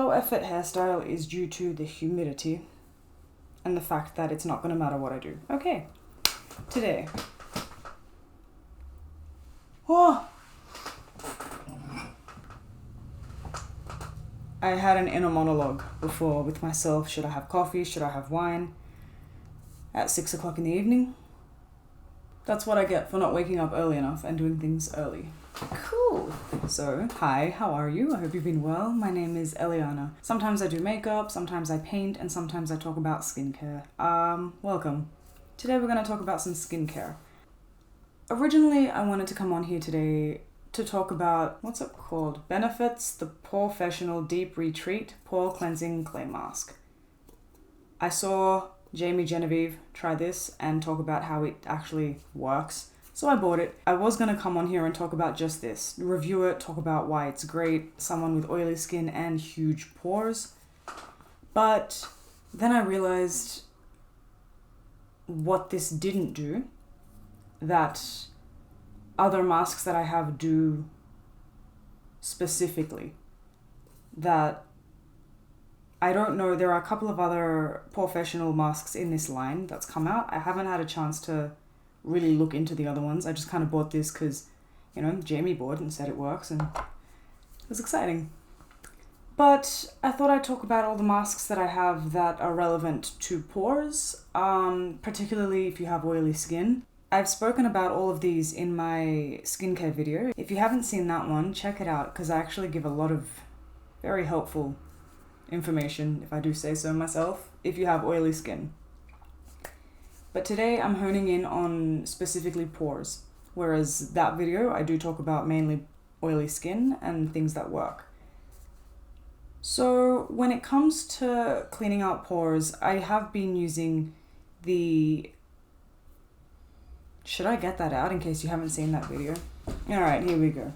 low effort hairstyle is due to the humidity and the fact that it's not going to matter what I do. Okay, today. Oh! I had an inner monologue before with myself. Should I have coffee? Should I have wine? At 6 o'clock in the evening. That's what I get for not waking up early enough and doing things early. Cool. So, hi, how are you? I hope you've been well. My name is Eleanna. Sometimes I do makeup, sometimes I paint, and sometimes I talk about skincare. Welcome. Today we're going to talk about some skincare. Originally, I wanted to come on here today to talk about, what's it called? Benefits, the POREfessional Deep Retreat Pore Cleansing Clay Mask. I saw Jamie Genevieve try this and talk about how it actually works. So I bought it. I was going to come on here and talk about just this, review it, talk about why it's great, someone with oily skin and huge pores. But then I realized what this didn't do, that other masks that I have do specifically. That I don't know, there are a couple of other POREfessional masks in this line that's come out. I haven't had a chance to really look into the other ones. I just kind of bought this because, you know, Jamie bought it and said it works and it was exciting. But I thought I'd talk about all the masks that I have that are relevant to pores, particularly if you have oily skin. I've spoken about all of these in my skincare video. If you haven't seen that one, check it out because I actually give a lot of very helpful information, if I do say so myself, if you have oily skin. But today I'm honing in on specifically pores, whereas that video I do talk about mainly oily skin and things that work. So when it comes to cleaning out pores, I have been using the... Should I get that out in case you haven't seen that video? Alright, here we go.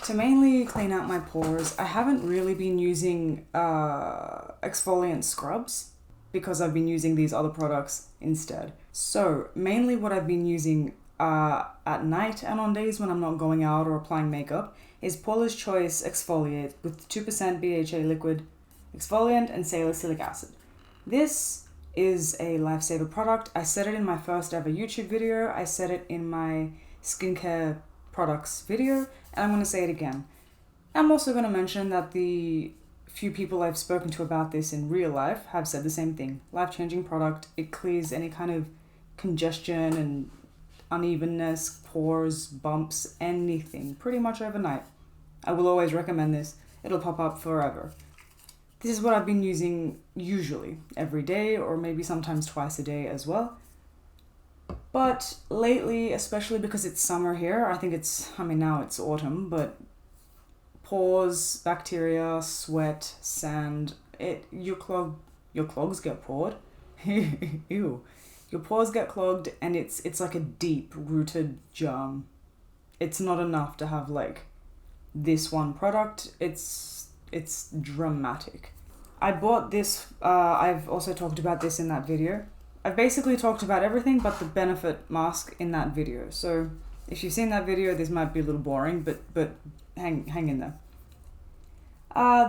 To mainly clean out my pores, I haven't really been using exfoliant scrubs because I've been using these other products instead. So mainly what I've been using at night and on days when I'm not going out or applying makeup is Paula's Choice Exfoliate with 2% BHA liquid exfoliant and salicylic acid. This is a lifesaver product. I said it in my first ever YouTube video. I said it in my skincare products video, and I'm going to say it again. I'm also going to mention that the few people I've spoken to about this in real life have said the same thing. Life-changing product. It clears any kind of congestion and unevenness, pores, bumps, anything, pretty much overnight. I will always recommend this. It'll pop up forever. This is what I've been using usually every day, or maybe sometimes twice a day as well. But lately, especially because it's summer here, now it's autumn, but pores, bacteria, sweat, sand, your clogs get pored. Ew. Your pores get clogged and it's like a deep rooted germ. It's not enough to have like this one product. It's dramatic. I bought this, I've also talked about this in that video. I've basically talked about everything but the benefit mask in that video. So if you've seen that video, this might be a little boring, but hang in there.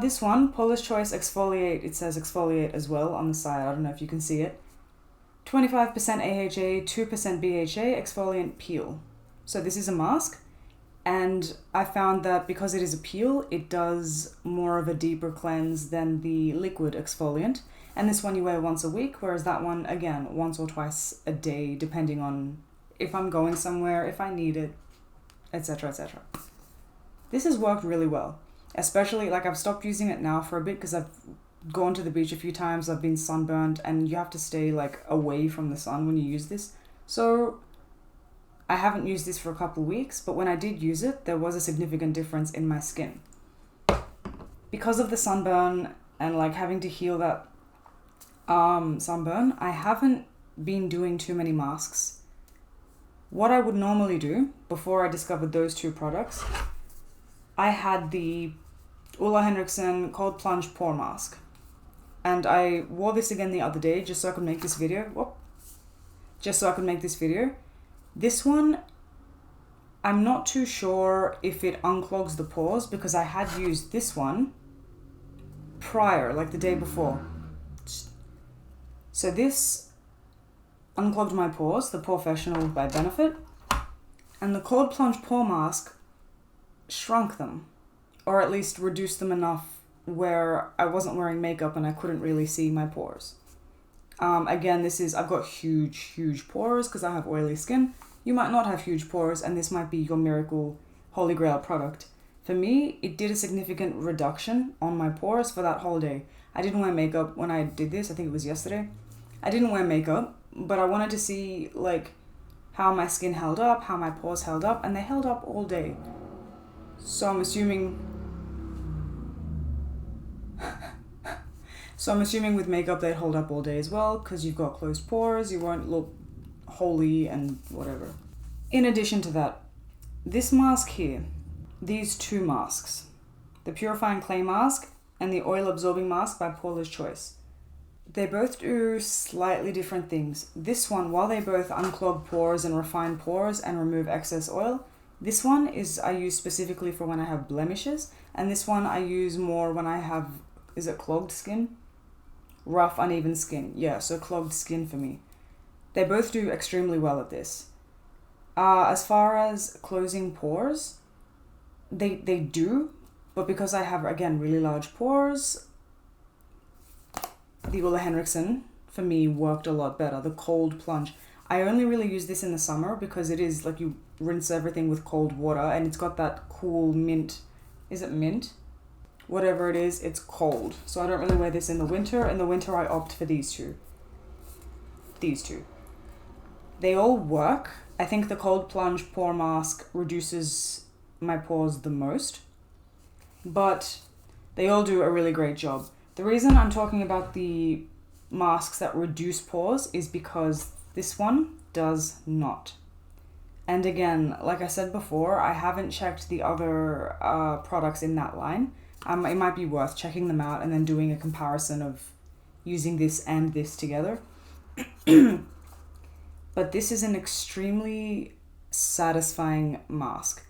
This one, Paula's Choice Exfoliate, it says Exfoliate as well on the side. I don't know if you can see it. 25% AHA, 2% BHA, exfoliant peel. So this is a mask. And I found that because it is a peel, it does more of a deeper cleanse than the liquid exfoliant. And this one you wear once a week, whereas that one, again, once or twice a day, depending on if I'm going somewhere, if I need it, etc., etc. This has worked really well. Especially, like, I've stopped using it now for a bit because I've gone to the beach a few times, I've been sunburned, and you have to stay, like, away from the sun when you use this. So I haven't used this for a couple of weeks, but when I did use it, there was a significant difference in my skin. Because of the sunburn and like having to heal that sunburn, I haven't been doing too many masks. What I would normally do before I discovered those two products, I had the HENRIKSEN Cold Plunge Pore Mask. And I wore this again the other day just so I could make this video. This one, I'm not too sure if it unclogs the pores because I had used this one prior, like the day before. So this unclogged my pores, the POREfessional by Benefit, and the Cold Plunge Pore Mask shrunk them, or at least reduced them enough where I wasn't wearing makeup and I couldn't really see my pores. Again, I've got huge pores because I have oily skin. You might not have huge pores, and this might be your miracle holy grail product. For me, it did a significant reduction on my pores for that whole day. I didn't wear makeup when I did this. I think it was yesterday. I didn't wear makeup, but I wanted to see like how my skin held up, how my pores held up, and they held up all day. So I'm assuming with makeup they'd hold up all day as well, because you've got closed pores, you won't look holy and whatever. In addition to that, this mask here, these two masks, the Purifying Clay Mask and the Oil Absorbing Mask by PAULA'S Choice, they both do slightly different things. This one, while they both unclog pores and refine pores and remove excess oil, this one I use specifically for when I have blemishes, and this one I use more when I have, is it clogged skin? Rough, uneven skin. Yeah, so clogged skin for me. They both do extremely well at this. As far as closing pores, they do, but because I have, again, really large pores, the HENRIKSEN for me worked a lot better. The Cold Plunge. I only really use this in the summer because it is like you rinse everything with cold water, and it's got that cool mint. Is it mint? Whatever it is, it's cold. So I don't really wear this in the winter. In the winter, I opt for these two. They all work. I think the Cold Plunge Pore Mask reduces my pores the most, but they all do a really great job. The reason I'm talking about the masks that reduce pores is because this one does not. And again, like I said before, I haven't checked the other products in that line. It might be worth checking them out and then doing a comparison of using this and this together. But this is an extremely satisfying mask.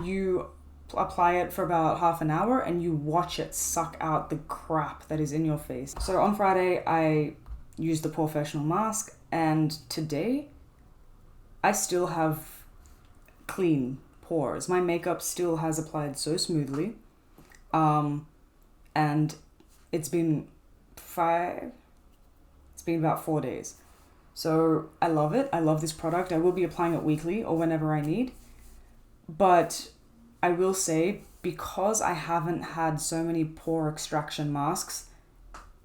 You apply it for about half an hour and you watch it suck out the crap that is in your face. So on Friday, I used the POREfessional mask, and today I still have clean pores. My makeup still has applied so smoothly. And it's been about 4 days. So I love it. I love this product. I will be applying it weekly or whenever I need. But I will say, because I haven't had so many pore extraction masks,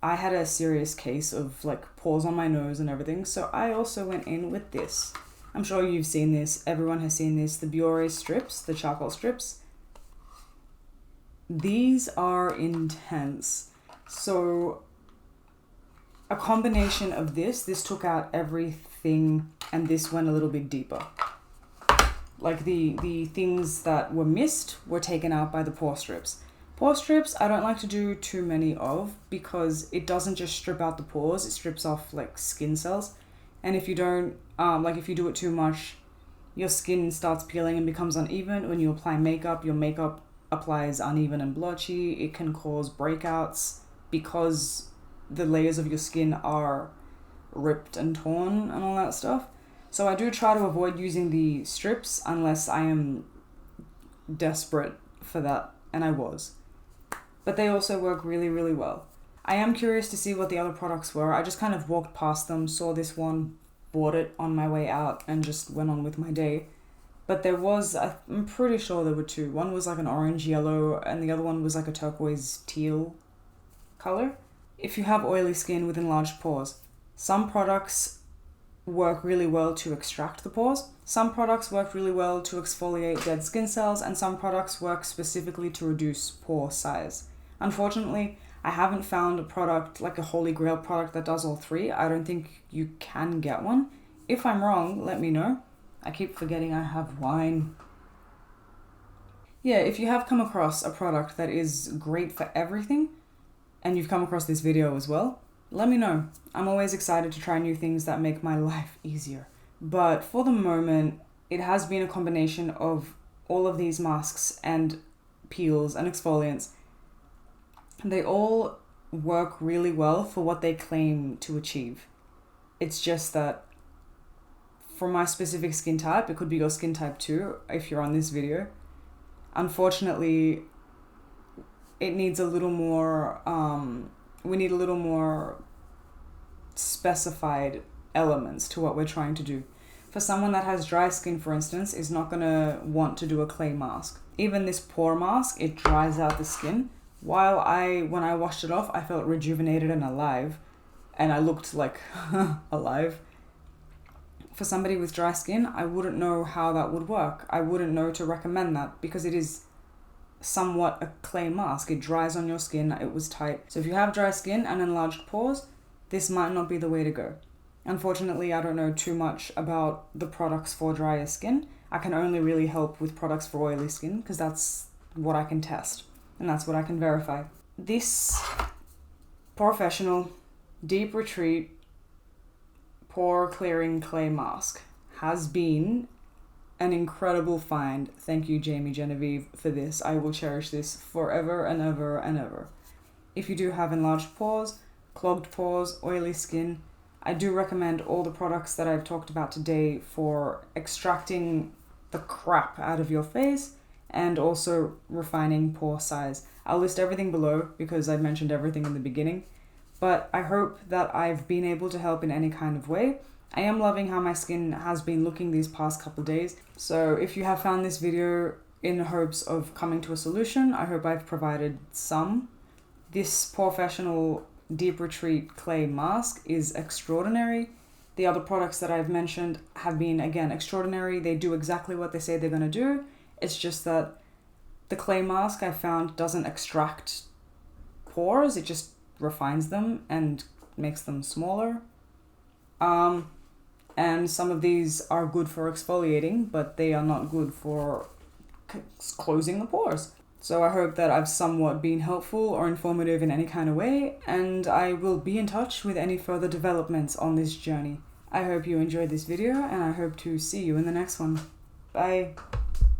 I had a serious case of like pores on my nose and everything. So I also went in with this. I'm sure you've seen this. Everyone has seen this. The BIORE strips, the charcoal strips. These are intense. So a combination of this took out everything, and this went a little bit deeper. Like the things that were missed were taken out by the pore strips. Pore strips, I don't like to do too many of, because it doesn't just strip out the pores, it strips off like skin cells. And if you don't, if you do it too much, your skin starts peeling and becomes uneven. When you apply makeup, your makeup applies uneven and blotchy. It can cause breakouts because the layers of your skin are ripped and torn and all that stuff. So I do try to avoid using the strips unless I am desperate for that, and I was. But they also work really, really well. I am curious to see what the other products were. I just kind of walked past them, saw this one, bought it on my way out, and just went on with my day. But there was, I'm pretty sure there were two. One was like an orange yellow, and the other one was like a turquoise teal color. If you have oily skin with enlarged pores, some products work really well to extract the pores. Some products work really well to exfoliate dead skin cells, and some products work specifically to reduce pore size. Unfortunately, I haven't found a product, like a holy grail product, that does all three. I don't think you can get one. If I'm wrong, let me know. I keep forgetting I have wine. Yeah, if you have come across a product that is great for everything, and you've come across this video as well, let me know. I'm always excited to try new things that make my life easier. But for the moment, it has been a combination of all of these masks and peels and exfoliants. They all work really well for what they claim to achieve. It's just that for my specific skin type, it could be your skin type too if you're on this video. Unfortunately, it needs a little more, we need a little more specified elements to what we're trying to do. For someone that has dry skin, for instance, is not going to want to do a clay mask. Even this pore mask, it dries out the skin. While when I washed it off, I felt rejuvenated and alive, and I looked like alive. For somebody with dry skin, I wouldn't know how that would work. I wouldn't know to recommend that because it is somewhat a clay mask. It dries on your skin, it was tight. So if you have dry skin and enlarged pores, this might not be the way to go. Unfortunately, I don't know too much about the products for drier skin. I can only really help with products for oily skin because that's what I can test and that's what I can verify. This POREfessional Deep Retreat Pore Clearing Clay Mask has been an incredible find. Thank you, Jamie Genevieve, for this. I will cherish this forever and ever and ever. If you do have enlarged pores, clogged pores, oily skin, I do recommend all the products that I've talked about today for extracting the crap out of your face and also refining pore size. I'll list everything below because I mentioned everything in the beginning, but I hope that I've been able to help in any kind of way. I am loving how my skin has been looking these past couple days. So if you have found this video in hopes of coming to a solution, I hope I've provided some. This POREfessional Deep Retreat Clay Mask is extraordinary. The other products that I've mentioned have been, again, extraordinary. They do exactly what they say they're going to do. It's just that the clay mask I found doesn't extract pores. It just refines them and makes them smaller. And some of these are good for exfoliating, but they are not good for closing the pores. So I hope that I've somewhat been helpful or informative in any kind of way, and I will be in touch with any further developments on this journey. I hope you enjoyed this video, and I hope to see you in the next one. Bye.